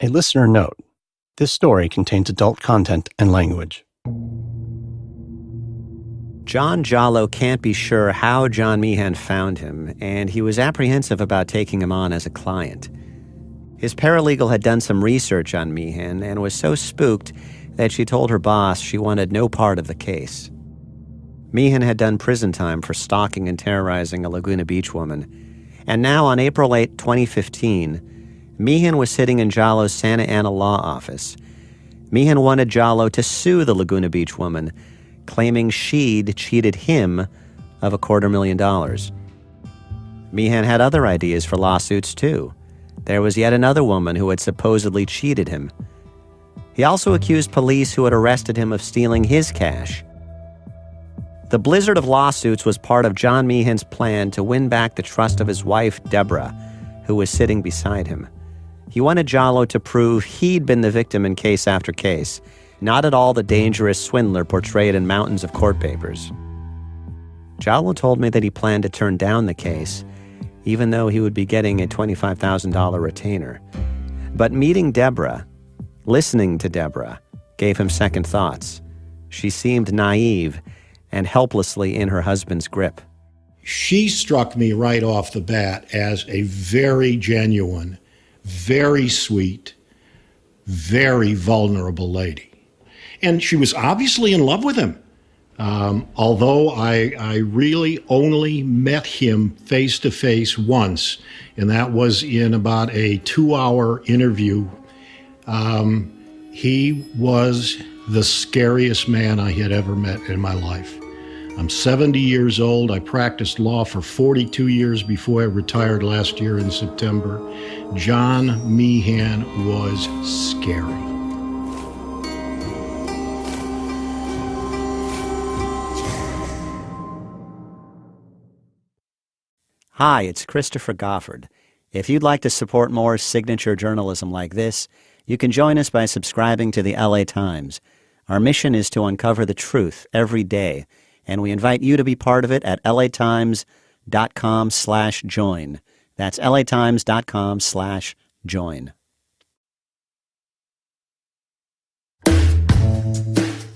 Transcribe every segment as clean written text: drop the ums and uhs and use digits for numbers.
A listener note: this story contains adult content and language. John Jallow can't be sure how John Meehan found him, and he was apprehensive about taking him on as a client. His paralegal had done some research on Meehan and was so spooked that she told her boss she wanted no part of the case. Meehan had done prison time for stalking and terrorizing a Laguna Beach woman, and now on April 8, 2015, Meehan was sitting in Jallow's Santa Ana law office. Meehan wanted Jallow to sue the Laguna Beach woman, claiming she'd cheated him of $250,000. Meehan had other ideas for lawsuits, too. There was yet another woman who had supposedly cheated him. He also accused police who had arrested him of stealing his cash. The blizzard of lawsuits was part of John Meehan's plan to win back the trust of his wife, Debra, who was sitting beside him. He wanted Jallow to prove he'd been the victim in case after case, not at all the dangerous swindler portrayed in mountains of court papers. Jallow told me that he planned to turn down the case, even though he would be getting a $25,000 retainer. But meeting Debra, listening to Debra, gave him second thoughts. She seemed naive and helplessly in her husband's grip. She struck me right off the bat as a very genuine, very sweet, very vulnerable lady. And she was obviously in love with him. Although I really only met him face-to-face once, and that was in about a 2-hour interview. He was the scariest man I had ever met in my life. I'm 70 years old. I practiced law for 42 years before I retired last year in September. John Meehan was scary. Hi, it's Christopher Goffard. If you'd like to support more signature journalism like this, you can join us by subscribing to the LA Times. Our mission is to uncover the truth every day, and we invite you to be part of it at latimes.com/join. That's latimes.com/join.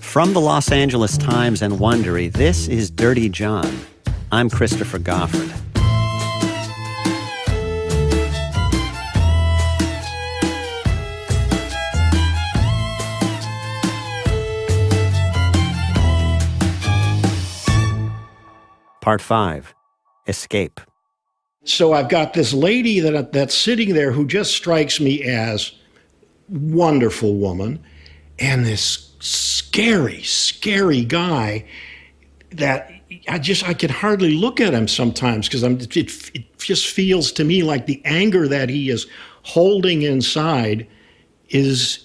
From the Los Angeles Times and Wondery, this is Dirty John. I'm Christopher Goffard. Part 5, Escape. So I've got this lady that's sitting there who just strikes me as wonderful woman, and this scary, scary guy that I can hardly look at him sometimes because it just feels to me like the anger that he is holding inside is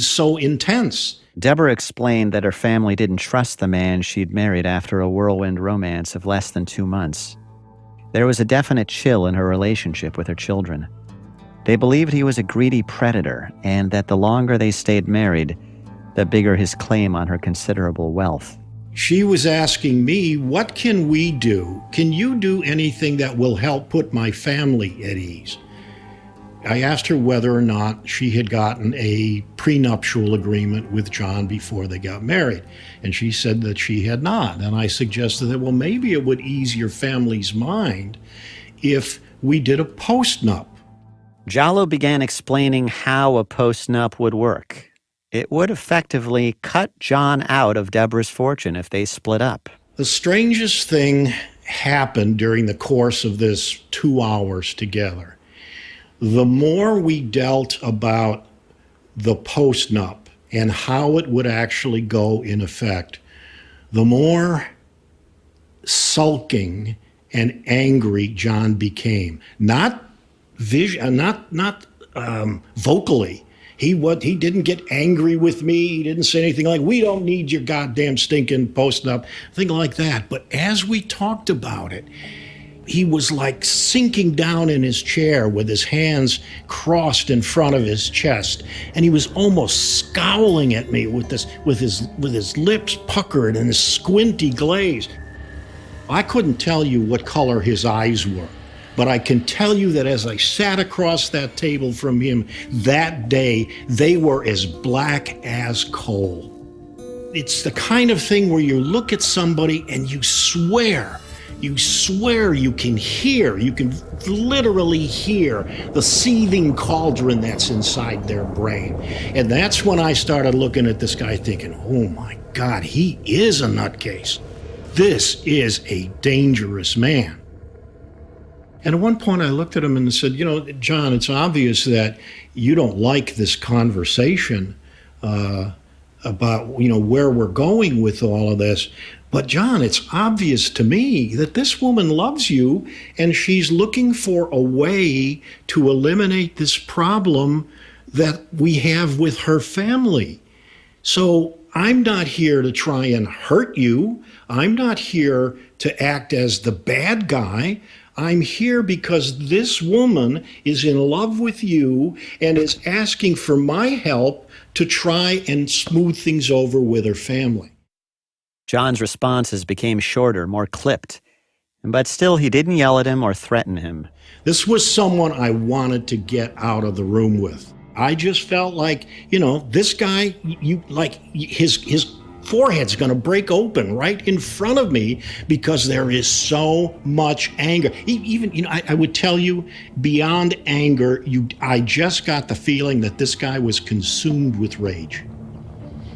so intense. Debra explained that her family didn't trust the man she'd married after a whirlwind romance of less than 2 months. There was a definite chill in her relationship with her children. They believed he was a greedy predator and that the longer they stayed married, the bigger his claim on her considerable wealth. She was asking me, what can we do? Can you do anything that will help put my family at ease? I asked her whether or not she had gotten a prenuptial agreement with John before they got married, and she said that she had not. And I suggested that, well, maybe it would ease your family's mind if we did a postnup. Jallow began explaining how a postnup would work. It would effectively cut John out of Debra's fortune if they split up. The strangest thing happened during the course of this 2 hours together. The more we dealt about the postnup and how it would actually go in effect, the more sulking and angry John became. Not vocally. He didn't get angry with me. He didn't say anything like, we don't need your goddamn stinking postnup, thing like that. But as we talked about it, he was like sinking down in his chair with his hands crossed in front of his chest, and he was almost scowling at me with his lips puckered and his squinty glaze. I couldn't tell you what color his eyes were, But I can tell you that as I sat across that table from him that day, they were as black as coal. It's the kind of thing where you look at somebody and you swear you can hear, you can literally hear the seething cauldron that's inside their brain. And that's when I started looking at this guy thinking, oh my God, he is a nutcase. This is a dangerous man. And at one point I looked at him and said, you know, John, it's obvious that you don't like this conversation about, you know, where we're going with all of this. But John, it's obvious to me that this woman loves you and she's looking for a way to eliminate this problem that we have with her family. So I'm not here to try and hurt you. I'm not here to act as the bad guy. I'm here because this woman is in love with you and is asking for my help to try and smooth things over with her family. John's responses became shorter, more clipped. But still, he didn't yell at him or threaten him. This was someone I wanted to get out of the room with. I just felt like, you know, this guy, his forehead's going to break open right in front of me because there is so much anger. Even, you know, I would tell you, beyond anger, I just got the feeling that this guy was consumed with rage.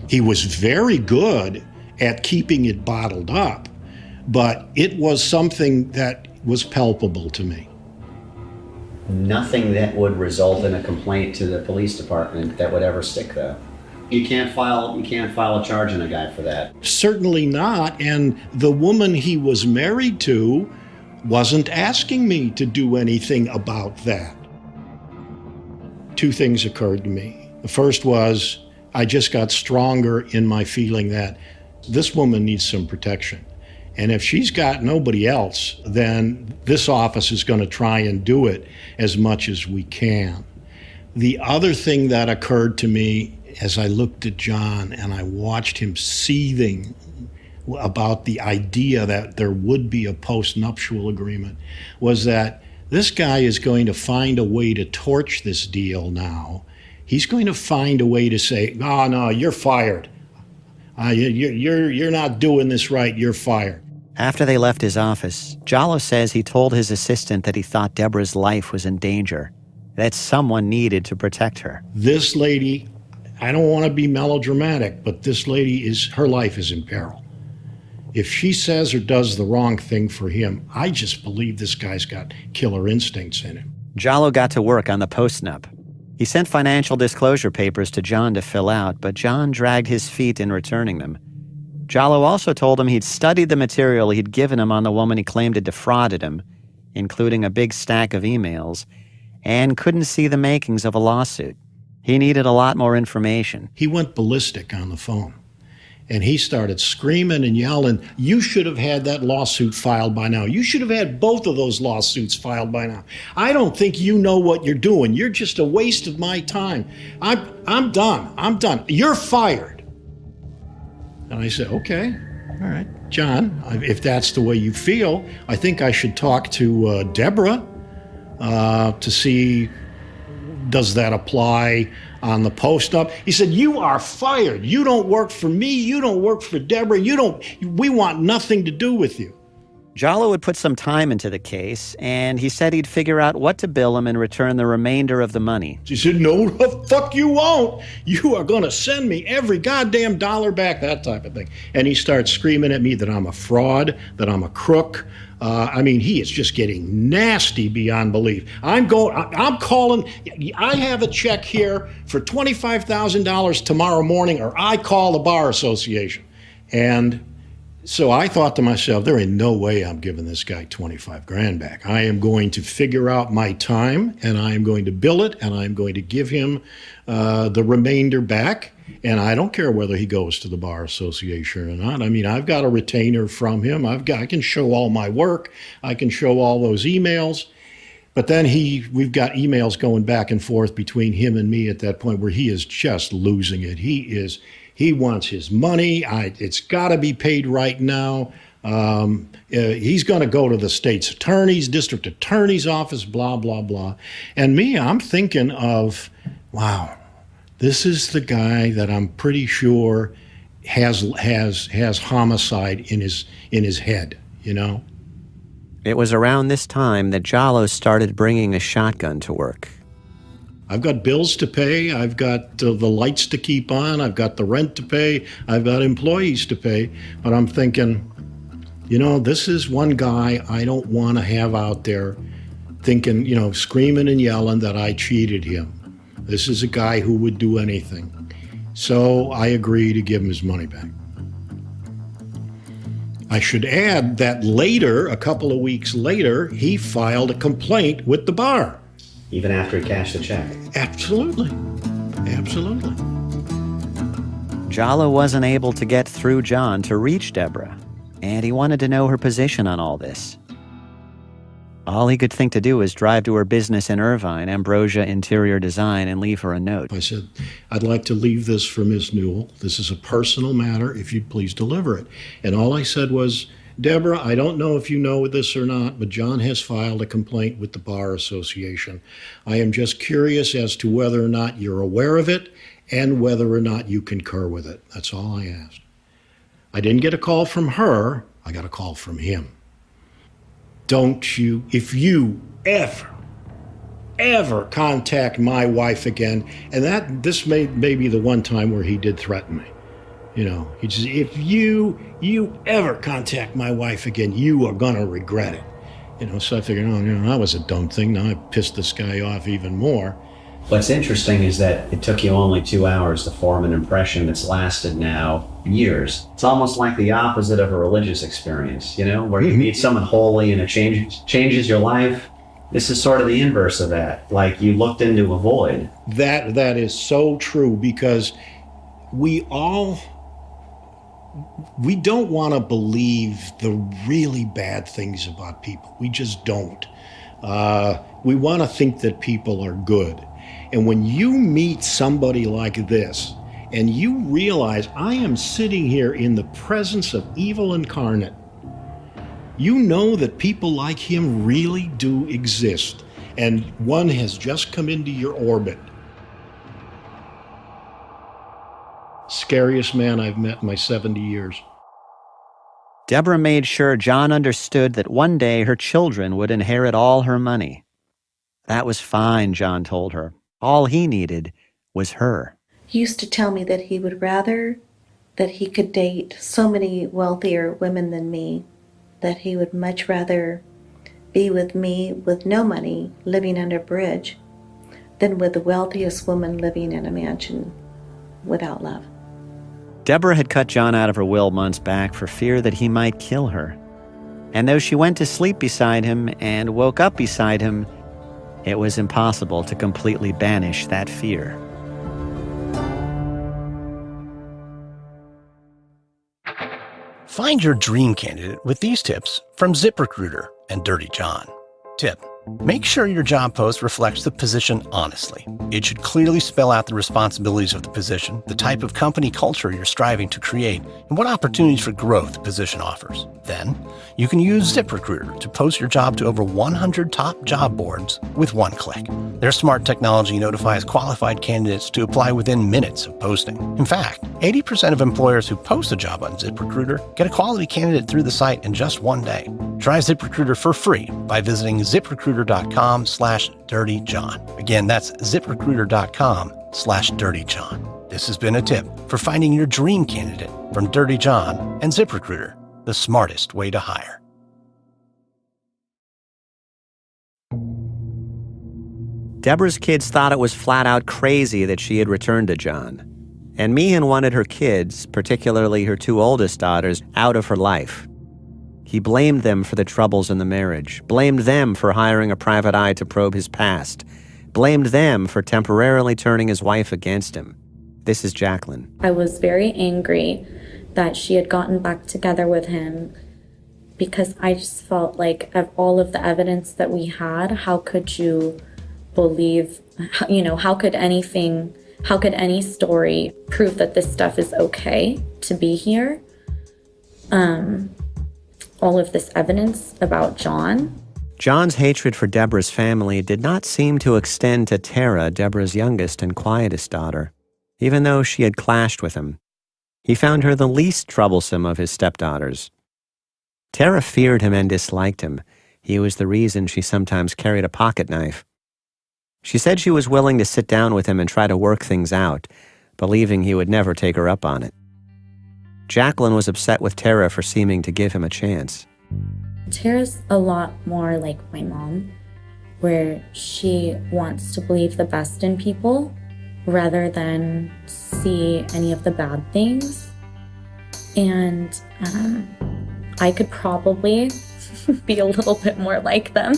He was very good at keeping it bottled up, but it was something that was palpable to me. Nothing that would result in a complaint to the police department that would ever stick, though. You can't file a charge on a guy for that. Certainly not, and the woman he was married to wasn't asking me to do anything about that. Two things occurred to me. The first was I just got stronger in my feeling that this woman needs some protection. And if she's got nobody else, then this office is going to try and do it as much as we can. The other thing that occurred to me as I looked at John and I watched him seething about the idea that there would be a post-nuptial agreement was that this guy is going to find a way to torch this deal now. He's going to find a way to say, oh, no, you're fired. You're not doing this right. You're fired. After they left his office, Jallo says he told his assistant that he thought Debra's life was in danger, that someone needed to protect her. This lady, I don't want to be melodramatic, but this lady, her life is in peril. If she says or does the wrong thing for him, I just believe this guy's got killer instincts in him. Jallo got to work on the post-nup. He sent financial disclosure papers to John to fill out, but John dragged his feet in returning them. Jallo also told him he'd studied the material he'd given him on the woman he claimed had defrauded him, including a big stack of emails, and couldn't see the makings of a lawsuit. He needed a lot more information. He went ballistic on the phone, and he started screaming and yelling, you should have had that lawsuit filed by now. You should have had both of those lawsuits filed by now. I don't think you know what you're doing. You're just a waste of my time. I'm done. You're fired. And I said, okay, all right, John, if that's the way you feel, I think I should talk to Debra to see, does that apply on the post-up? He said, you are fired. You don't work for me. You don't work for Debra. We want nothing to do with you. Jallo would put some time into the case, and he said he'd figure out what to bill him and return the remainder of the money. He said, no, the fuck you won't. You are going to send me every goddamn dollar back, that type of thing. And he starts screaming at me that I'm a fraud, that I'm a crook. He is just getting nasty beyond belief. I'm calling, I have a check here for $25,000 tomorrow morning, or I call the Bar Association. And so I thought to myself, there ain't no way I'm giving this guy 25 grand back. I am going to figure out my time, and I am going to bill it, and I'm going to give him the remainder back. And I don't care whether he goes to the Bar Association or not. I mean, I've got a retainer from him. I can show all my work. I can show all those emails. But then we've got emails going back and forth between him and me at that point where he is just losing it. He wants his money. It's got to be paid right now. He's going to go to the state's attorney's, district attorney's office, blah, blah, blah. And me, I'm thinking of, wow, this is the guy that I'm pretty sure has homicide in his head, you know? It was around this time that Jallo started bringing a shotgun to work. I've got bills to pay, I've got the lights to keep on, I've got the rent to pay, I've got employees to pay, but I'm thinking, you know, this is one guy I don't want to have out there thinking, you know, screaming and yelling that I cheated him. This is a guy who would do anything. So I agree to give him his money back. I should add that later, a couple of weeks later, he filed a complaint with the bar. Even after he cashed the check? Absolutely. Absolutely. Jallo wasn't able to get through John to reach Debra, and he wanted to know her position on all this. All he could think to do was drive to her business in Irvine, Ambrosia Interior Design, and leave her a note. I said, I'd like to leave this for Miss Newell. This is a personal matter, if you'd please deliver it. And all I said was, Debra, I don't know if you know this or not, but John has filed a complaint with the Bar Association. I am just curious as to whether or not you're aware of it and whether or not you concur with it. That's all I asked. I didn't get a call from her. I got a call from him. Don't you, if you ever contact my wife again, and this may be the one time where he did threaten me. You know, he just, if you ever contact my wife again, you are gonna regret it. You know, so I figured, oh, you know, that was a dumb thing. Now I pissed this guy off even more. What's interesting is that it took you only 2 hours to form an impression that's lasted now years. It's almost like the opposite of a religious experience, you know, where you meet someone holy and it changes your life. This is sort of the inverse of that, like you looked into a void. That is so true, because we don't want to believe the really bad things about people. We just don't. We want to think that people are good. And when you meet somebody like this, and you realize I am sitting here in the presence of evil incarnate, you know that people like him really do exist, and one has just come into your orbit. Scariest man I've met in my 70 years. Debra made sure John understood that one day her children would inherit all her money. That was fine, John told her. All he needed was her. He used to tell me that he would rather that he could date so many wealthier women than me, that he would much rather be with me with no money, living under a bridge, than with the wealthiest woman living in a mansion without love. Debra had cut John out of her will months back for fear that he might kill her. And though she went to sleep beside him and woke up beside him, it was impossible to completely banish that fear. Find your dream candidate with these tips from ZipRecruiter and Dirty John. Tip: make sure your job post reflects the position honestly. It should clearly spell out the responsibilities of the position, the type of company culture you're striving to create, and what opportunities for growth the position offers. Then, you can use ZipRecruiter to post your job to over 100 top job boards with one click. Their smart technology notifies qualified candidates to apply within minutes of posting. In fact, 80% of employers who post a job on ZipRecruiter get a quality candidate through the site in just one day. Try ZipRecruiter for free by visiting ZipRecruiter.com/dirtyjohn. Again, that's ZipRecruiter.com/dirtyjohn. This has been a tip for finding your dream candidate from Dirty John and ZipRecruiter, the smartest way to hire. Debra's kids thought it was flat out crazy that she had returned to John. And Meehan wanted her kids, particularly her 2 oldest daughters, out of her life. He blamed them for the troubles in the marriage, blamed them for hiring a private eye to probe his past, blamed them for temporarily turning his wife against him. This is Jacqueline. I was very angry that she had gotten back together with him, because I just felt like, of all of the evidence that we had, how could you believe, how could any story prove that this stuff is okay to be here? all of this evidence about John. John's hatred for Debra's family did not seem to extend to Tara, Debra's youngest and quietest daughter, even though she had clashed with him. He found her the least troublesome of his stepdaughters. Tara feared him and disliked him. He was the reason she sometimes carried a pocket knife. She said she was willing to sit down with him and try to work things out, believing he would never take her up on it. Jacqueline was upset with Tara for seeming to give him a chance. Tara's a lot more like my mom, where she wants to believe the best in people rather than see any of the bad things. And I could probably be a little bit more like them.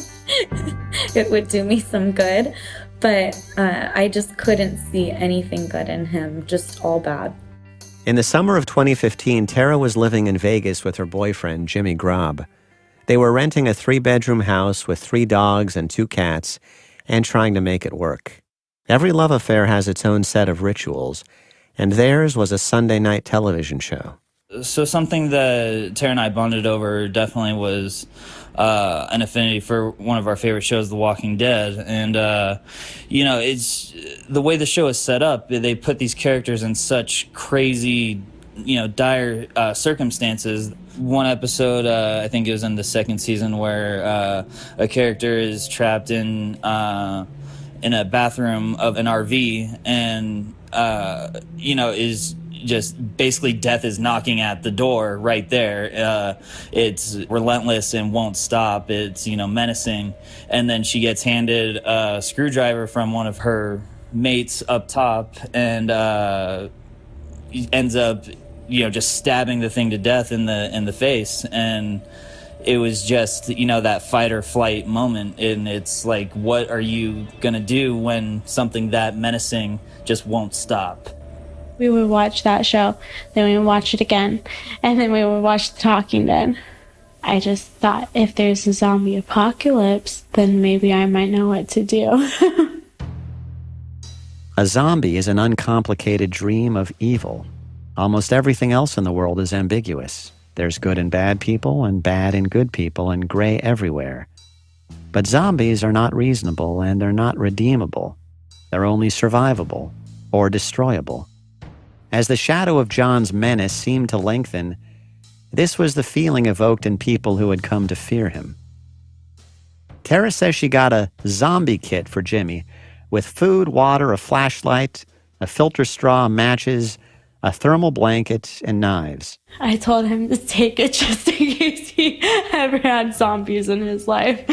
It would do me some good, but I just couldn't see anything good in him, just all bad. In the summer of 2015, Tara was living in Vegas with her boyfriend, Jimmy Grob. They were renting a 3-bedroom house with 3 dogs and 2 cats and trying to make it work. Every love affair has its own set of rituals, and theirs was a Sunday night television show. So something that Tara and I bonded over definitely was an affinity for one of our favorite shows, The Walking Dead. And, it's the way the show is set up, they put these characters in such crazy, dire circumstances. One episode, I think it was in the 2nd season, where a character is trapped in a bathroom of an RV and, is just basically death is knocking at the door right there. It's relentless and won't stop. It's, menacing. And then she gets handed a screwdriver from one of her mates up top and ends up, just stabbing the thing to death in the face. And it was just, that fight or flight moment. And it's like, what are you going to do when something that menacing just won't stop? We would watch that show, then we would watch it again, and then we would watch The Talking Dead. I just thought if there's a zombie apocalypse, then maybe I might know what to do. A zombie is an uncomplicated dream of evil. Almost everything else in the world is ambiguous. There's good and bad people, and bad and good people, and gray everywhere. But zombies are not reasonable, and they're not redeemable. They're only survivable, or destroyable. As the shadow of John's menace seemed to lengthen, this was the feeling evoked in people who had come to fear him. Tara says she got a zombie kit for Jimmy, with food, water, a flashlight, a filter straw, matches, a thermal blanket, and knives. I told him to take it just in case he ever had zombies in his life.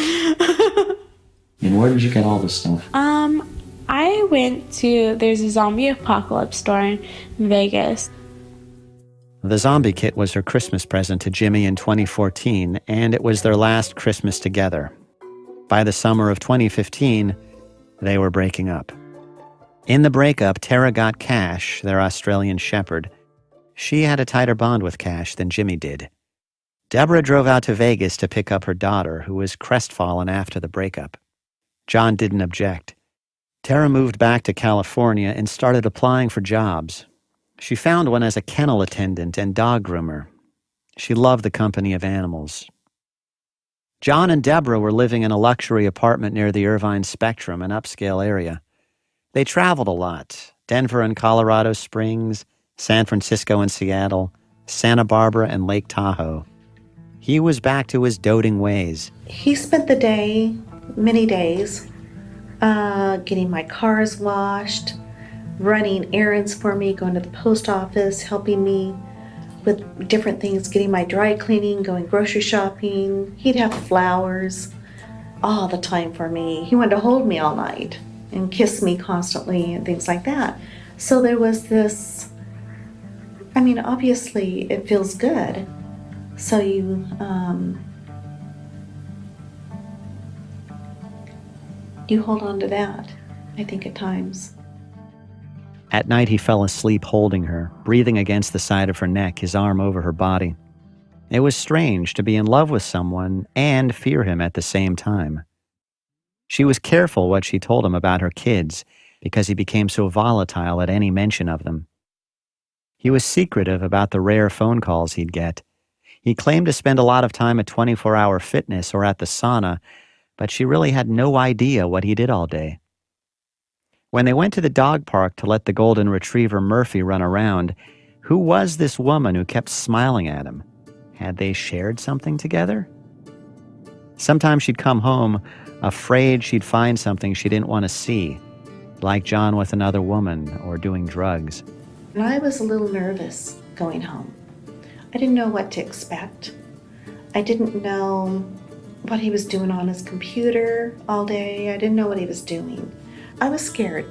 And where did you get all this stuff? I went to, there's a zombie apocalypse store in Vegas. The zombie kit was her Christmas present to Jimmy in 2014, and it was their last Christmas together. By the summer of 2015, they were breaking up. In the breakup, Tara got Cash, their Australian shepherd. She had a tighter bond with Cash than Jimmy did. Debra drove out to Vegas to pick up her daughter, who was crestfallen after the breakup. John didn't object. Tara moved back to California and started applying for jobs. She found one as a kennel attendant and dog groomer. She loved the company of animals. John and Debra were living in a luxury apartment near the Irvine Spectrum, an upscale area. They traveled a lot: Denver and Colorado Springs, San Francisco and Seattle, Santa Barbara and Lake Tahoe. He was back to his doting ways. He spent the day, many days, getting my cars washed, running errands for me, going to the post office, helping me with different things, getting my dry cleaning, going grocery shopping. He'd have flowers all the time for me. He wanted to hold me all night and kiss me constantly and things like that. So there was this, obviously it feels good. So you hold on to that, I think, at times. At night, he fell asleep holding her, breathing against the side of her neck, his arm over her body. It was strange to be in love with someone and fear him at the same time. She was careful what she told him about her kids because he became so volatile at any mention of them. He was secretive about the rare phone calls he'd get. He claimed to spend a lot of time at 24-hour fitness or at the sauna, but she really had no idea what he did all day. When they went to the dog park to let the golden retriever Murphy run around, who was this woman who kept smiling at him? Had they shared something together? Sometimes she'd come home afraid she'd find something she didn't want to see, like John with another woman or doing drugs. And I was a little nervous going home. I didn't know what to expect. I didn't know what he was doing on his computer all day. I didn't know what he was doing. I was scared.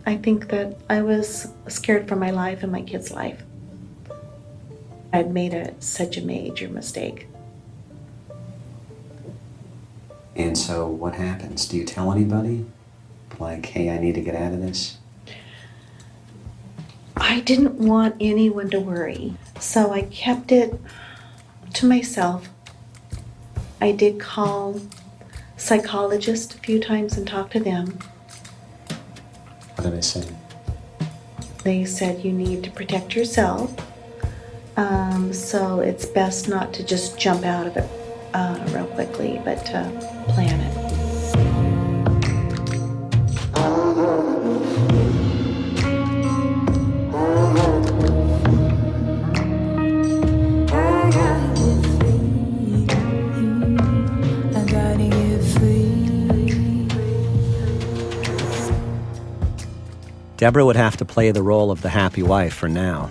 I think that I was scared for my life and my kid's life. I'd made such a major mistake. And so what happens? Do you tell anybody? Like, hey, I need to get out of this? I didn't want anyone to worry, so I kept it to myself. I did call psychologists a few times and talk to them. What did they say? They said you need to protect yourself, so it's best not to just jump out of it real quickly, but to plan it. Debra would have to play the role of the happy wife for now.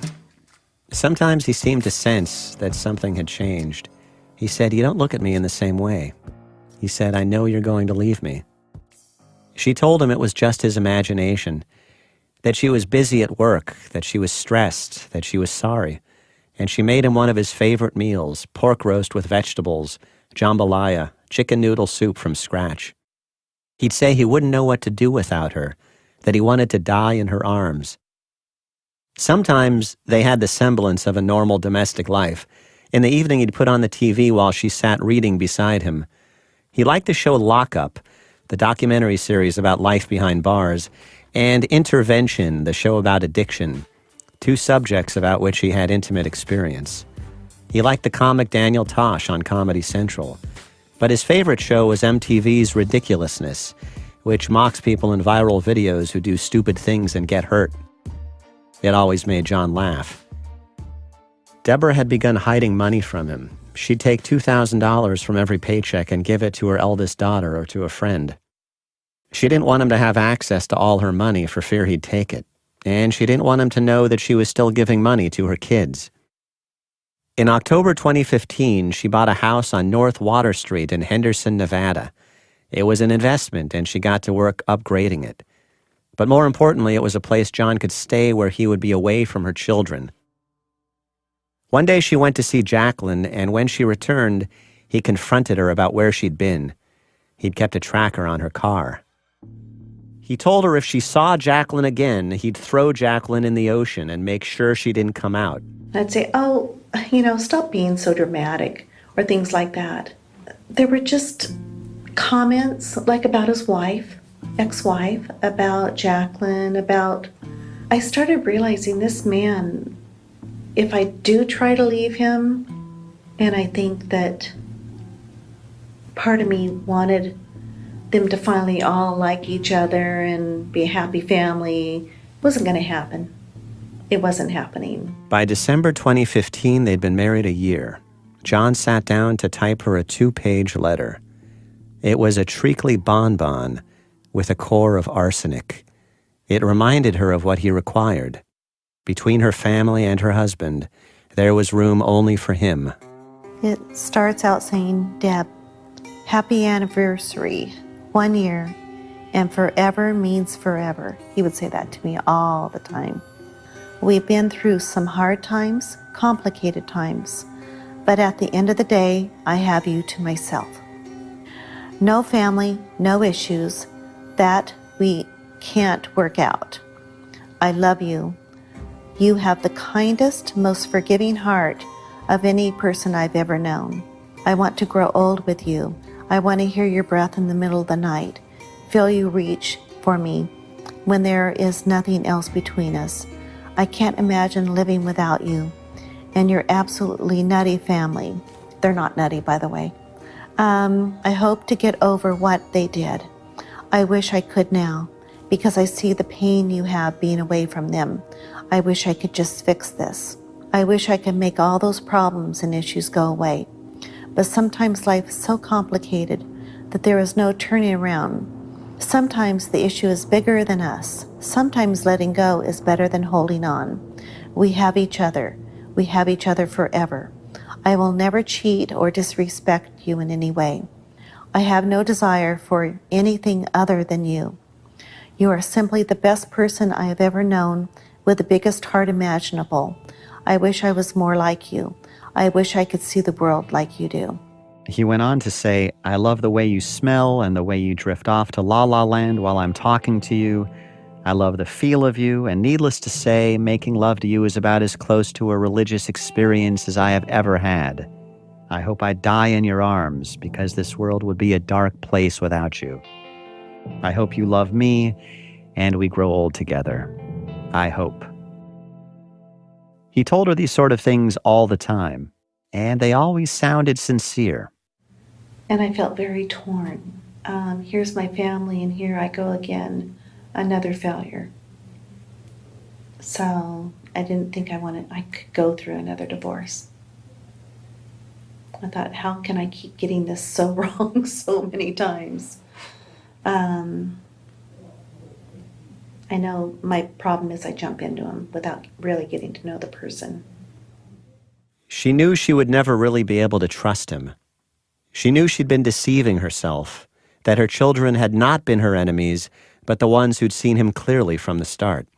Sometimes he seemed to sense that something had changed. He said, "You don't look at me in the same way." He said, "I know you're going to leave me." She told him it was just his imagination, that she was busy at work, that she was stressed, that she was sorry. And she made him one of his favorite meals, pork roast with vegetables, jambalaya, chicken noodle soup from scratch. He'd say he wouldn't know what to do without her, that he wanted to die in her arms. Sometimes they had the semblance of a normal domestic life. In the evening, he'd put on the TV while she sat reading beside him. He liked the show Lock Up, the documentary series about life behind bars, and Intervention, the show about addiction, two subjects about which he had intimate experience. He liked the comic Daniel Tosh on Comedy Central. But his favorite show was MTV's Ridiculousness, which mocks people in viral videos who do stupid things and get hurt. It always made John laugh. Debra had begun hiding money from him. She'd take $2,000 from every paycheck and give it to her eldest daughter or to a friend. She didn't want him to have access to all her money for fear he'd take it, and she didn't want him to know that she was still giving money to her kids. In October 2015, she bought a house on North Water Street in Henderson, Nevada. It was an investment, and she got to work upgrading it. But more importantly, it was a place John could stay where he would be away from her children. One day she went to see Jacqueline, and when she returned, he confronted her about where she'd been. He'd kept a tracker on her car. He told her if she saw Jacqueline again, he'd throw Jacqueline in the ocean and make sure she didn't come out. I'd say, stop being so dramatic, or things like that. There were just comments like about his wife, ex-wife, about Jacqueline, I started realizing this man, if I do try to leave him, and I think that part of me wanted them to finally all like each other and be a happy family, it wasn't going to happen. It wasn't happening. By December 2015, they'd been married a year. John sat down to type her a 2-page letter. It was a treacly bonbon with a core of arsenic. It reminded her of what he required. Between her family and her husband, there was room only for him. It starts out saying, "Deb, happy anniversary, 1 year, and forever means forever." He would say that to me all the time. We've been through some hard times, complicated times, but at the end of the day, I have you to myself. No family, no issues that we can't work out. I love you. You have the kindest, most forgiving heart of any person I've ever known. I want to grow old with you. I want to hear your breath in the middle of the night, feel you reach for me when there is nothing else between us. I can't imagine living without you. and your absolutely nutty family. They're not nutty, by the way. I hope to get over what they did. I wish I could now, because I see the pain you have being away from them. I wish I could just fix this. I wish I could make all those problems and issues go away. But sometimes life is so complicated that there is no turning around. Sometimes the issue is bigger than us. Sometimes letting go is better than holding on. We have each other. We have each other forever. I will never cheat or disrespect you in any way. I have no desire for anything other than you. You are simply the best person I have ever known, with the biggest heart imaginable. I wish I was more like you. I wish I could see the world like you do. He went on to say, I love the way you smell and the way you drift off to La La Land while I'm talking to you. I love the feel of you, and needless to say, making love to you is about as close to a religious experience as I have ever had. I hope I die in your arms, because this world would be a dark place without you. I hope you love me, and we grow old together. I hope. He told her these sort of things all the time, and they always sounded sincere. And I felt very torn. Here's my family, and here I go again, another failure. So I didn't think I could go through another divorce. I thought, how can I keep getting this so wrong so many times? I know my problem is I jump into them without really getting to know the person. She knew she would never really be able to trust him. She knew she'd been deceiving herself, that her children had not been her enemies, but the ones who'd seen him clearly from the start.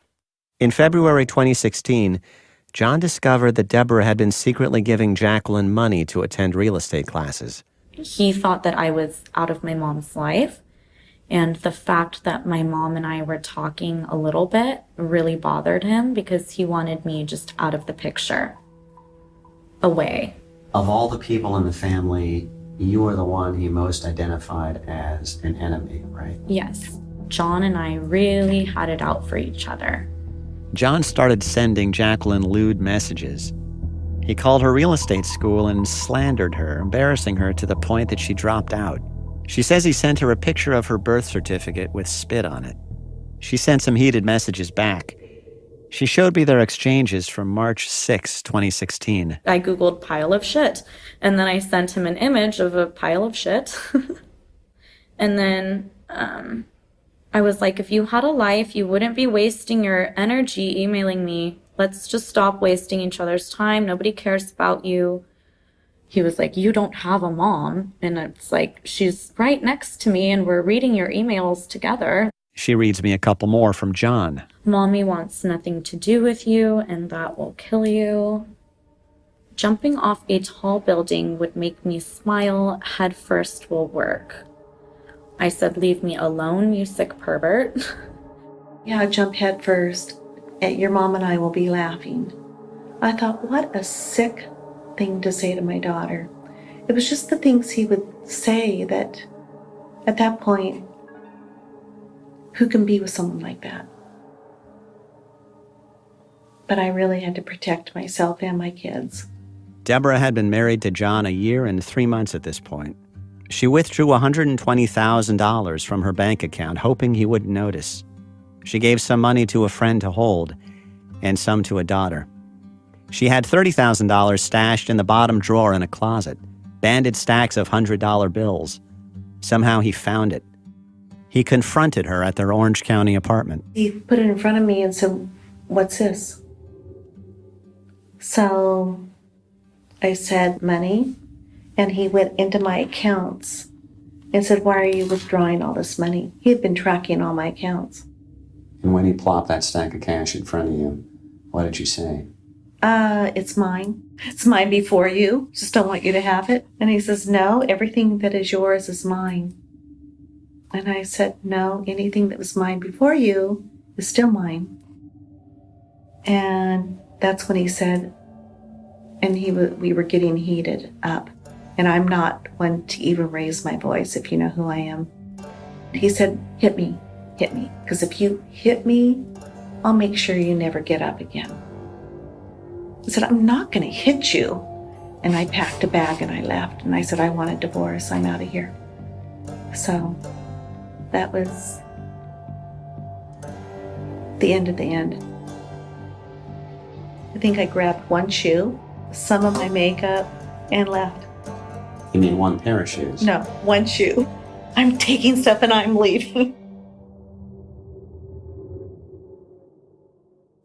In February 2016, John discovered that Debra had been secretly giving Jacqueline money to attend real estate classes. He thought that I was out of my mom's life, and the fact that my mom and I were talking a little bit really bothered him because he wanted me just out of the picture, away. Of all the people in the family, you were the one he most identified as an enemy, right? Yes. John and I really had it out for each other. John started sending Jacqueline lewd messages. He called her real estate school and slandered her, embarrassing her to the point that she dropped out. She says he sent her a picture of her birth certificate with spit on it. She sent some heated messages back. She showed me their exchanges from March 6, 2016. I Googled pile of shit, and then I sent him an image of a pile of shit. And then I was like, if you had a life, you wouldn't be wasting your energy emailing me. Let's just stop wasting each other's time. Nobody cares about you. He was like, you don't have a mom. And it's like, she's right next to me and we're reading your emails together. She reads me a couple more from John. Mommy wants nothing to do with you and that will kill you. Jumping off a tall building would make me smile. Head first will work. I said, leave me alone, you sick pervert. Yeah, jump head first. Your mom and I will be laughing. I thought, what a sick thing to say to my daughter. It was just the things he would say that at that point, who can be with someone like that? But I really had to protect myself and my kids. Debra had been married to John a year and 3 months at this point. She withdrew $120,000 from her bank account, hoping he wouldn't notice. She gave some money to a friend to hold, and some to a daughter. She had $30,000 stashed in the bottom drawer in a closet, banded stacks of $100 bills. Somehow he found it. He confronted her at their Orange County apartment. He put it in front of me and said, what's this? So I said, money. And he went into my accounts and said, why are you withdrawing all this money? He had been tracking all my accounts. And when he plopped that stack of cash in front of you, what did you say? It's mine. It's mine before you. Just don't want you to have it. And he says, no, everything that is yours is mine. And I said, no, anything that was mine before you is still mine. And that's when he said, and we were getting heated up. And I'm not one to even raise my voice if you know who I am. He said, hit me. Because if you hit me, I'll make sure you never get up again. I said, I'm not going to hit you. And I packed a bag and I left. And I said, I want a divorce. I'm out of here. So that was the end of the end. I think I grabbed one shoe, some of my makeup, and left. You mean one pair of shoes? No, one shoe. I'm taking stuff and I'm leaving.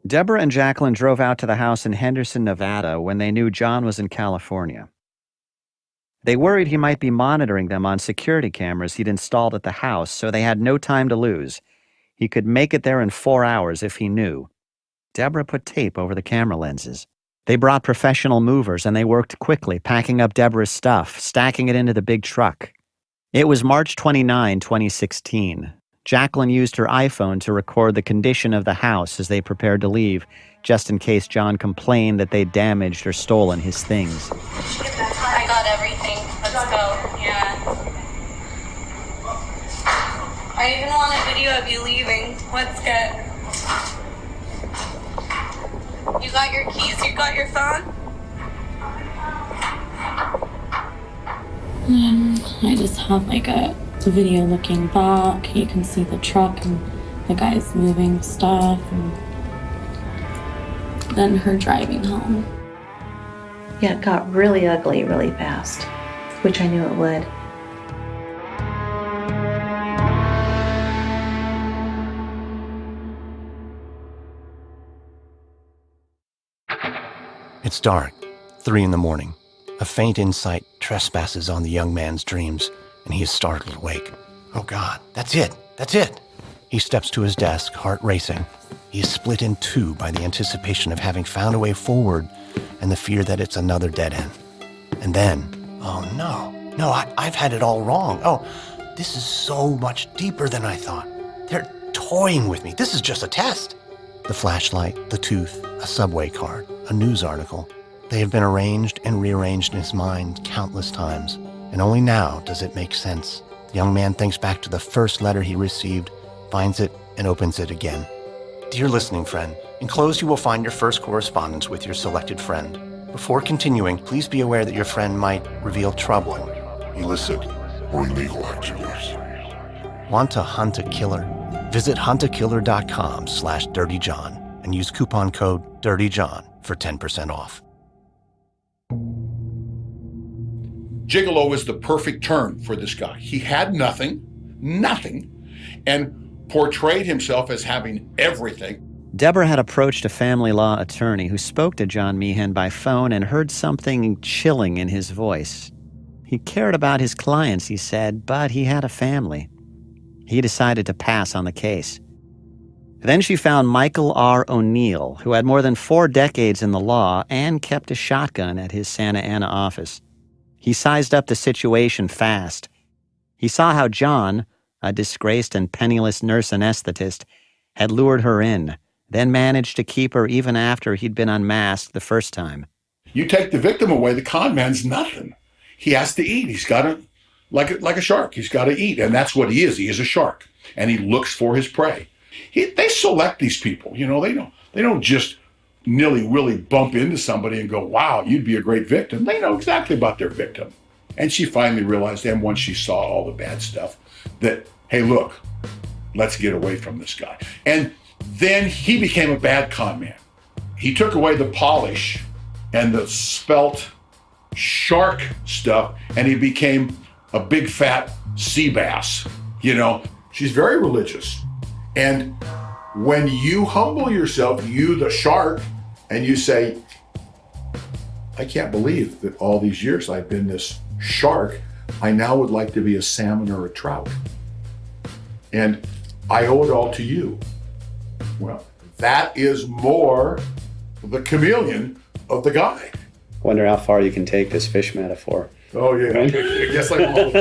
Debra and Jacqueline drove out to the house in Henderson, Nevada when they knew John was in California. They worried he might be monitoring them on security cameras he'd installed at the house, so they had no time to lose. He could make it there in 4 hours if he knew. Debra put tape over the camera lenses. They brought professional movers and they worked quickly, packing up Debra's stuff, stacking it into the big truck. It was March 29, 2016. Jacqueline used her iPhone to record the condition of the house as they prepared to leave, just in case John complained that they'd damaged or stolen his things. I got everything. Let's go. Yeah. I even want a video of you leaving. Let's get. You got your keys? You got your phone? I just have like a video looking back. You can see the truck and the guys moving stuff, and then her driving home. Yeah, it got really ugly really fast, which I knew it would. It's dark, 3 a.m. A faint insight trespasses on the young man's dreams, and he is startled awake. Oh God, that's it! That's it! He steps to his desk, heart racing. He is split in two by the anticipation of having found a way forward and the fear that it's another dead end. And then, oh no, I've had it all wrong. Oh, this is so much deeper than I thought. They're toying with me. This is just a test. The flashlight, the tooth, a subway card, a news article. They have been arranged and rearranged in his mind countless times, and only now does it make sense. The young man thinks back to the first letter he received, finds it, and opens it again. Dear listening friend, enclosed you will find your first correspondence with your selected friend. Before continuing, please be aware that your friend might reveal troubling, illicit, or illegal activities. Want to hunt a killer? Visit huntakiller.com/dirtyjohn and use coupon code DIRTYJOHN for 10% off. Gigolo is the perfect term for this guy. He had nothing, and portrayed himself as having everything. Debra had approached a family law attorney who spoke to John Meehan by phone and heard something chilling in his voice. He cared about his clients, he said, but he had a family. He decided to pass on the case. Then she found Michael R. O'Neill, who had more than 4 decades in the law and kept a shotgun at his Santa Ana office. He sized up the situation fast. He saw how John, a disgraced and penniless nurse anesthetist, had lured her in, then managed to keep her even after he'd been unmasked the first time. You take the victim away, the con man's nothing. He has to eat. He's got to, like a shark, he's got to eat. And that's what he is. He is a shark. And he looks for his prey. They select these people. You know, they don't just nilly-willy bump into somebody and go, wow, you'd be a great victim. They know exactly about their victim. And she finally realized, and once she saw all the bad stuff, that, hey, look, let's get away from this guy. And then he became a bad con man. He took away the polish and the spelt shark stuff, and he became a big fat sea bass. You know, she's very religious. And when you humble yourself, you the shark, and you say, I can't believe that all these years I've been this shark, I now would like to be a salmon or a trout. And I owe it all to you. Well, that is more the chameleon of the guy. Wonder how far you can take this fish metaphor. Oh yeah, I guess I will.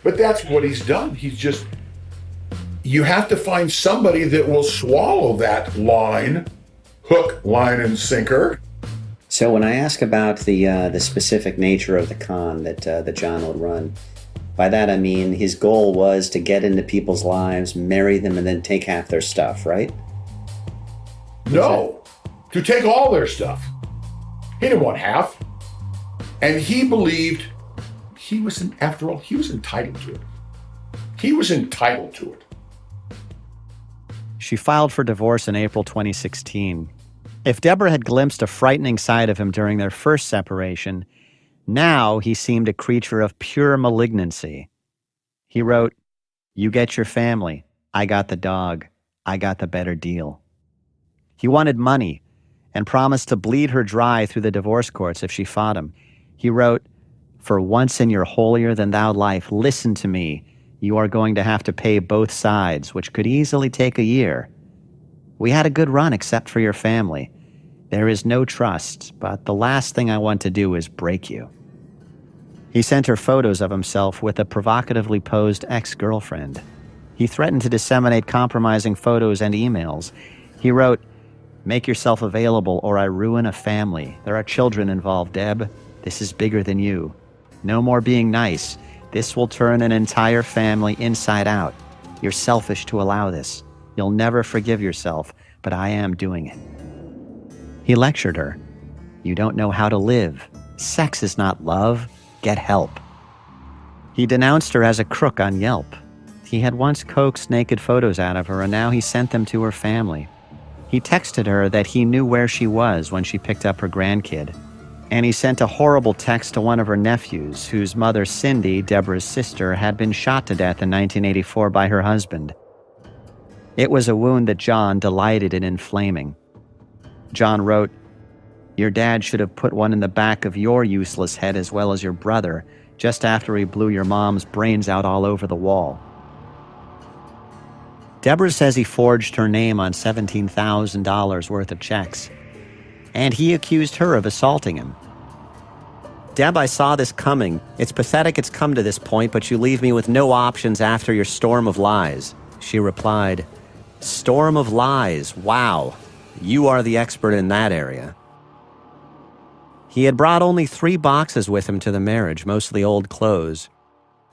But that's what he's done. He's just, you have to find somebody that will swallow that line, hook, line, and sinker. So when I ask about the specific nature of the con that John would run, by that I mean his goal was to get into people's lives, marry them, and then take half their stuff, right? No, to take all their stuff. He didn't want half. And he believed after all, he was entitled to it. He was entitled to it. She filed for divorce in April 2016. If Debra had glimpsed a frightening side of him during their first separation, now he seemed a creature of pure malignancy. He wrote, "You get your family. I got the dog. I got the better deal." He wanted money and promised to bleed her dry through the divorce courts if she fought him. He wrote, "For once in your holier-than-thou life, listen to me. You are going to have to pay both sides, which could easily take a year. We had a good run except for your family. There is no trust, but the last thing I want to do is break you." He sent her photos of himself with a provocatively posed ex-girlfriend. He threatened to disseminate compromising photos and emails. He wrote, "Make yourself available or I ruin a family. There are children involved, Deb. This is bigger than you. No more being nice. This will turn an entire family inside out. You're selfish to allow this. You'll never forgive yourself, but I am doing it." He lectured her. "You don't know how to live. Sex is not love. Get help." He denounced her as a crook on Yelp. He had once coaxed naked photos out of her, and now he sent them to her family. He texted her that he knew where she was when she picked up her grandkid. And he sent a horrible text to one of her nephews, whose mother, Cindy, Debra's sister, had been shot to death in 1984 by her husband. It was a wound that John delighted in inflaming. John wrote, "Your dad should have put one in the back of your useless head as well as your brother, just after he blew your mom's brains out all over the wall." Debra says he forged her name on $17,000 worth of checks. And he accused her of assaulting him. "Deb, I saw this coming. It's pathetic it's come to this point, but you leave me with no options after your storm of lies." She replied, "Storm of lies, wow. You are the expert in that area." He had brought only 3 boxes with him to the marriage, mostly old clothes.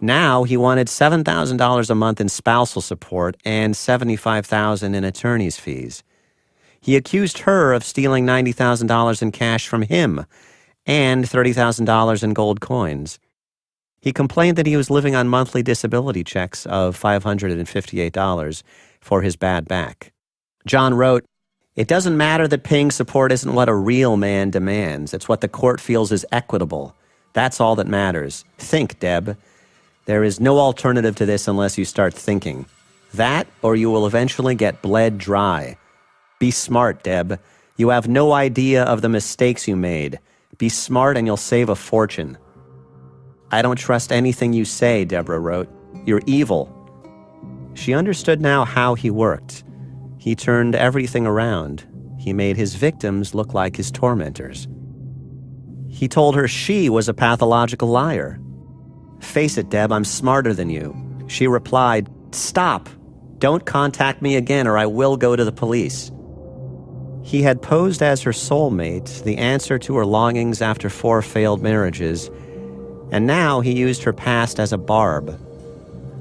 Now he wanted $7,000 a month in spousal support and $75,000 in attorney's fees. He accused her of stealing $90,000 in cash from him and $30,000 in gold coins. He complained that he was living on monthly disability checks of $558 for his bad back. John wrote, "It doesn't matter that paying support isn't what a real man demands. It's what the court feels is equitable. That's all that matters. Think, Deb. There is no alternative to this unless you start thinking. That, or you will eventually get bled dry. Be smart, Deb. You have no idea of the mistakes you made. Be smart and you'll save a fortune." "I don't trust anything you say," Debra wrote. "You're evil." She understood now how he worked. He turned everything around. He made his victims look like his tormentors. He told her she was a pathological liar. "Face it, Deb, I'm smarter than you." She replied, "Stop. Don't contact me again or I will go to the police." He had posed as her soulmate, the answer to her longings after 4 failed marriages, and now he used her past as a barb.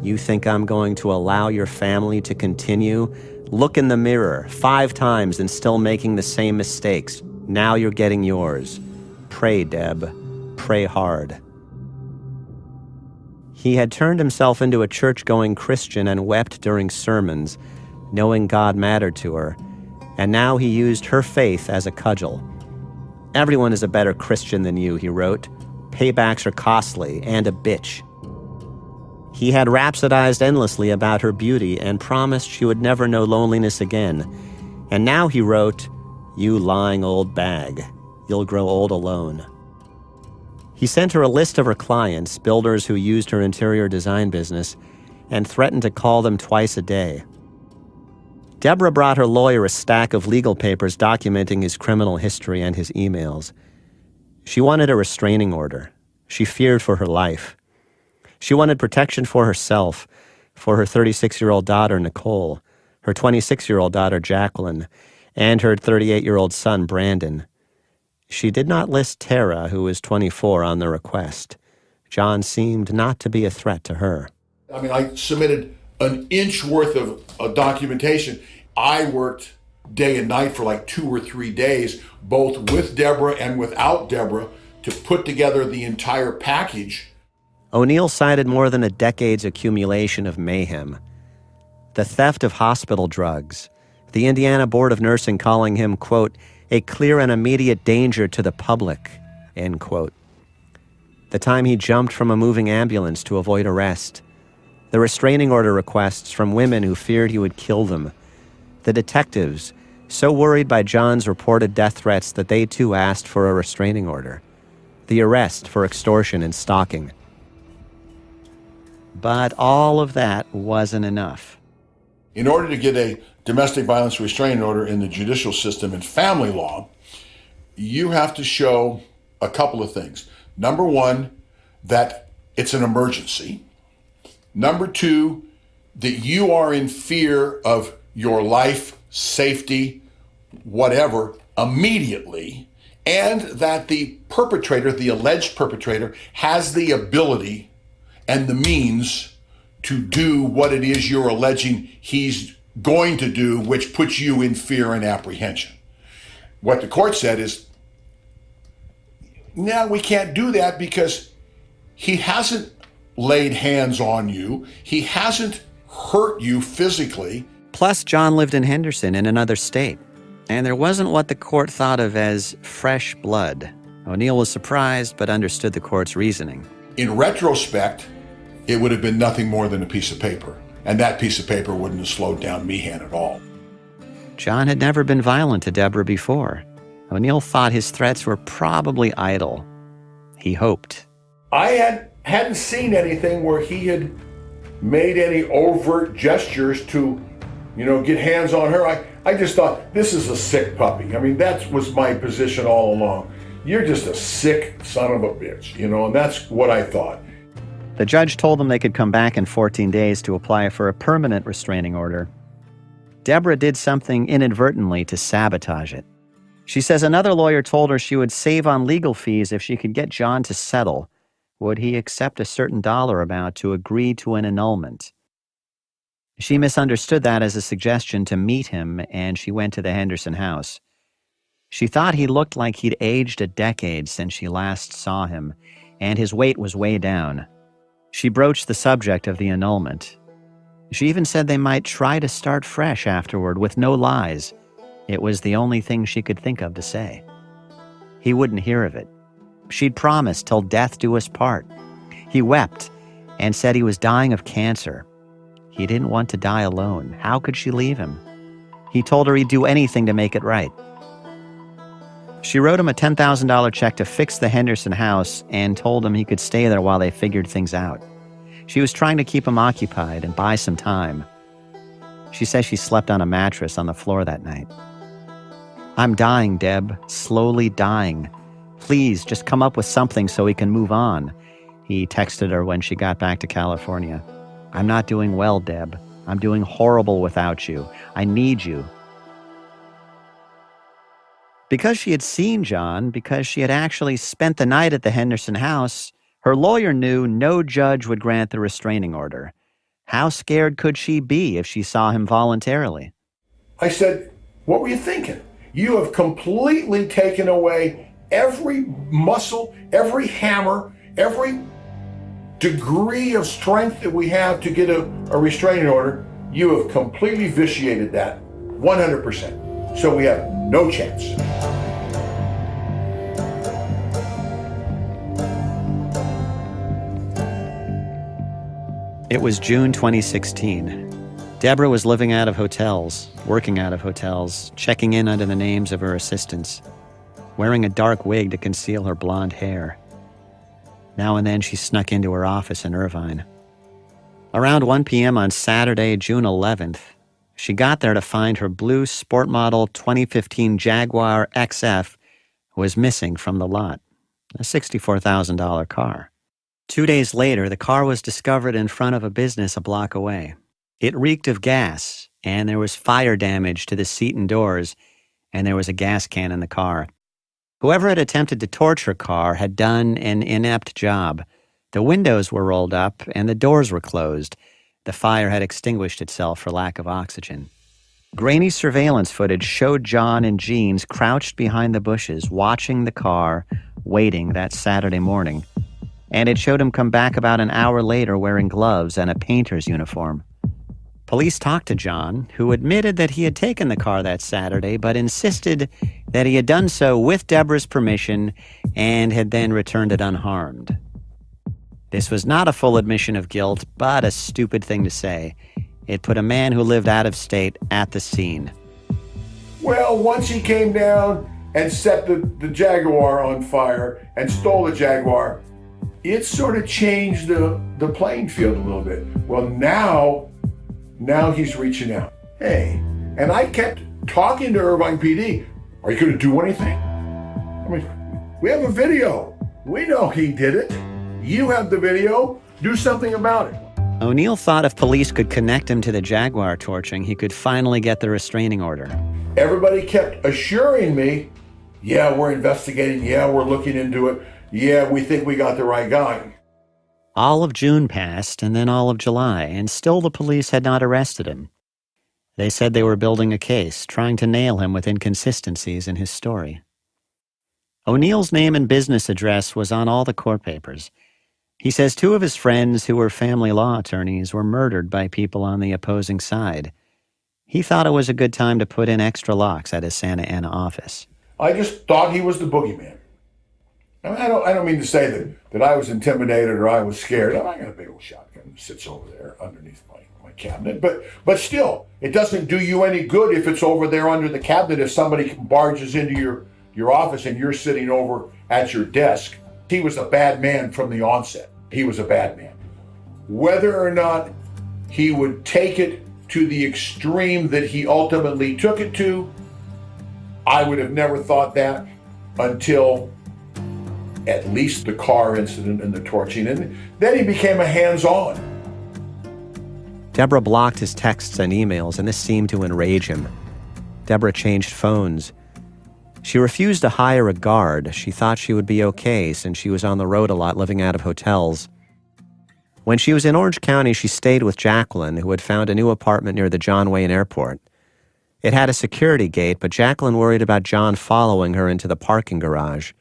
"You think I'm going to allow your family to continue? Look in the mirror 5 times and still making the same mistakes. Now you're getting yours. Pray, Deb. Pray hard." He had turned himself into a church-going Christian and wept during sermons, knowing God mattered to her, and now he used her faith as a cudgel. "Everyone is a better Christian than you," he wrote. "Paybacks are costly and a bitch." He had rhapsodized endlessly about her beauty and promised she would never know loneliness again. And now he wrote, "You lying old bag. You'll grow old alone." He sent her a list of her clients, builders who used her interior design business, and threatened to call them twice a day. Debra brought her lawyer a stack of legal papers documenting his criminal history and his emails. She wanted a restraining order. She feared for her life. She wanted protection for herself, for her 36-year-old daughter, Nicole, her 26-year-old daughter, Jacqueline, and her 38-year-old son, Brandon. She did not list Tara, who was 24, on the request. John seemed not to be a threat to her. I mean, I submitted an inch worth of documentation. I worked day and night for like 2 or 3 days, both with Debra and without Debra, to put together the entire package. O'Neill cited more than a decade's accumulation of mayhem. The theft of hospital drugs, the Indiana Board of Nursing calling him, quote, a clear and immediate danger to the public, end quote. The time he jumped from a moving ambulance to avoid arrest, the restraining order requests from women who feared he would kill them, the detectives so worried by John's reported death threats that they too asked for a restraining order, the arrest for extortion and stalking. But all of that wasn't enough. In order to get a domestic violence restraining order in the judicial system and family law, you have to show a couple of things. Number one, that it's an emergency. Number two, that you are in fear of your life, safety, whatever, immediately, and that the perpetrator, the alleged perpetrator, has the ability and the means to do what it is you're alleging he's going to do, which puts you in fear and apprehension. What the court said is, no, we can't do that because he hasn't laid hands on you. He hasn't hurt you physically. Plus, John lived in Henderson in another state, and there wasn't what the court thought of as fresh blood. O'Neill was surprised, but understood the court's reasoning. In retrospect, it would have been nothing more than a piece of paper, and that piece of paper wouldn't have slowed down Meehan at all. John had never been violent to Debra before. O'Neill thought his threats were probably idle. He hoped. I hadn't seen anything where he had made any overt gestures to, get hands on her. I just thought, this is a sick puppy. I mean, that was my position all along. You're just a sick son of a bitch, and that's what I thought. The judge told them they could come back in 14 days to apply for a permanent restraining order. Debra did something inadvertently to sabotage it. She says another lawyer told her she would save on legal fees if she could get John to settle. Would he accept a certain dollar amount to agree to an annulment? She misunderstood that as a suggestion to meet him, and she went to the Henderson house. She thought he looked like he'd aged a decade since she last saw him, and his weight was way down. She broached the subject of the annulment. She even said they might try to start fresh afterward with no lies. It was the only thing she could think of to say. He wouldn't hear of it. She'd promised till death do us part. He wept and said he was dying of cancer. He didn't want to die alone. How could she leave him? He told her he'd do anything to make it right. She wrote him a $10,000 check to fix the Henderson house and told him he could stay there while they figured things out. She was trying to keep him occupied and buy some time. She says she slept on a mattress on the floor that night. I'm dying, Deb, slowly dying. Please, just come up with something so we can move on. He texted her when she got back to California. I'm not doing well, Deb. I'm doing horrible without you. I need you. Because she had seen John, because she had actually spent the night at the Henderson house, her lawyer knew no judge would grant the restraining order. How scared could she be if she saw him voluntarily? I said, what were you thinking? You have completely taken away every muscle, every hammer, every degree of strength that we have to get a restraining order. You have completely vitiated that 100%. So we have no chance. It was June 2016. Debra was living out of hotels, working out of hotels, checking in under the names of her assistants, wearing a dark wig to conceal her blonde hair. Now and then she snuck into her office in Irvine. Around 1 p.m. on Saturday, June 11th, she got there to find her blue sport model 2015 Jaguar XF was missing from the lot, a $64,000 car. 2 days later, the car was discovered in front of a business a block away. It reeked of gas, and there was fire damage to the seat and doors, and there was a gas can in the car. Whoever had attempted to torch her car had done an inept job. The windows were rolled up, and the doors were closed. The fire had extinguished itself for lack of oxygen. Grainy surveillance footage showed John and Jeans crouched behind the bushes, watching the car, waiting that Saturday morning. And it showed him come back about an hour later wearing gloves and a painter's uniform. Police talked to John, who admitted that he had taken the car that Saturday, but insisted that he had done so with Debra's permission and had then returned it unharmed. This was not a full admission of guilt, but a stupid thing to say. It put a man who lived out of state at the scene. Well, once he came down and set the Jaguar on fire and stole the Jaguar, it sort of changed the playing field a little bit. Well, now he's reaching out. Hey, and I kept talking to Irvine PD. Are you going to do anything? I mean, we have a video. We know he did it. You have the video. Do something about it. O'Neill thought if police could connect him to the Jaguar torching, he could finally get the restraining order. Everybody kept assuring me, yeah, we're investigating. Yeah, we're looking into it. Yeah, we think we got the right guy. All of June passed, and then all of July, and still the police had not arrested him. They said they were building a case, trying to nail him with inconsistencies in his story. O'Neill's name and business address was on all the court papers. He says 2 of his friends who were family law attorneys were murdered by people on the opposing side. He thought it was a good time to put in extra locks at his Santa Ana office. I just thought he was the boogeyman. I mean, I don't mean to say that I was intimidated or I was scared. I got a big old shotgun that sits over there underneath my cabinet. But still, it doesn't do you any good if it's over there under the cabinet if somebody barges into your office and you're sitting over at your desk. He was a bad man from the onset. He was a bad man. Whether or not he would take it to the extreme that he ultimately took it to, I would have never thought that until at least the car incident and the torching. And then he became a hands-on. Debra blocked his texts and emails, and this seemed to enrage him. Debra changed phones. She refused to hire a guard. She thought she would be okay since she was on the road a lot, living out of hotels. When she was in Orange County, she stayed with Jacqueline, who had found a new apartment near the John Wayne Airport. It had a security gate, but Jacqueline worried about John following her into the parking garage.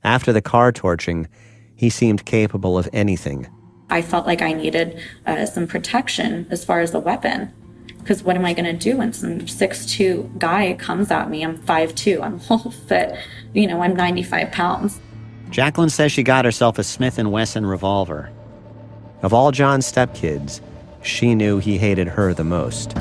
After the car torching, he seemed capable of anything. I felt like I needed some protection as far as the weapon. Because what am I going to do when some 6'2" guy comes at me? I'm 5'2", I'm whole fit, I'm 95 pounds. Jacqueline says she got herself a Smith & Wesson revolver. Of all John's stepkids, she knew he hated her the most.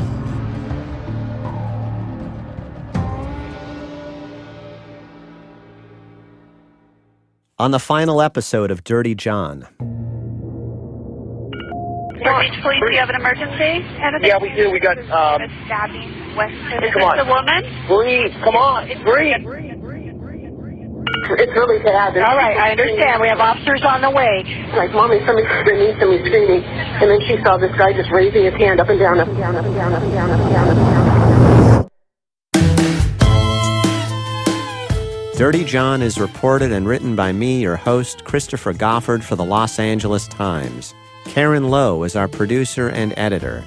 On the final episode of Dirty John. Police, do you have an emergency? Yeah, we do. We got, stabbing west of Come on. the woman? Breathe. Come on. Breathe. It's really bad. All right, I understand. We have officers on the way. Like, Mommy, somebody's screaming. And then she saw this guy just raising his hand up and down, up and down, up and down, up and down, up and down, up and down. Dirty John is reported and written by me, your host, Christopher Goffard, for the Los Angeles Times. Karen Lowe is our producer and editor.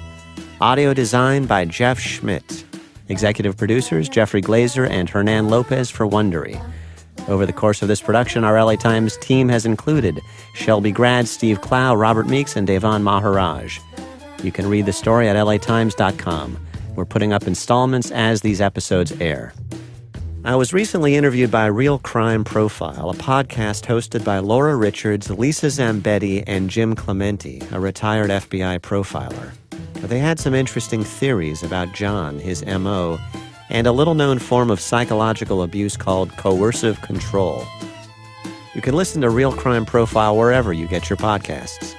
Audio design by Jeff Schmidt. Executive producers Jeffrey Glazer and Hernan Lopez for Wondery. Over the course of this production, our LA Times team has included Shelby Grad, Steve Clow, Robert Meeks, and Devon Maharaj. You can read the story at latimes.com. We're putting up installments as these episodes air. I was recently interviewed by Real Crime Profile, a podcast hosted by Laura Richards, Lisa Zambetti, and Jim Clementi, a retired FBI profiler. They had some interesting theories about John, his M.O., and a little-known form of psychological abuse called coercive control. You can listen to Real Crime Profile wherever you get your podcasts.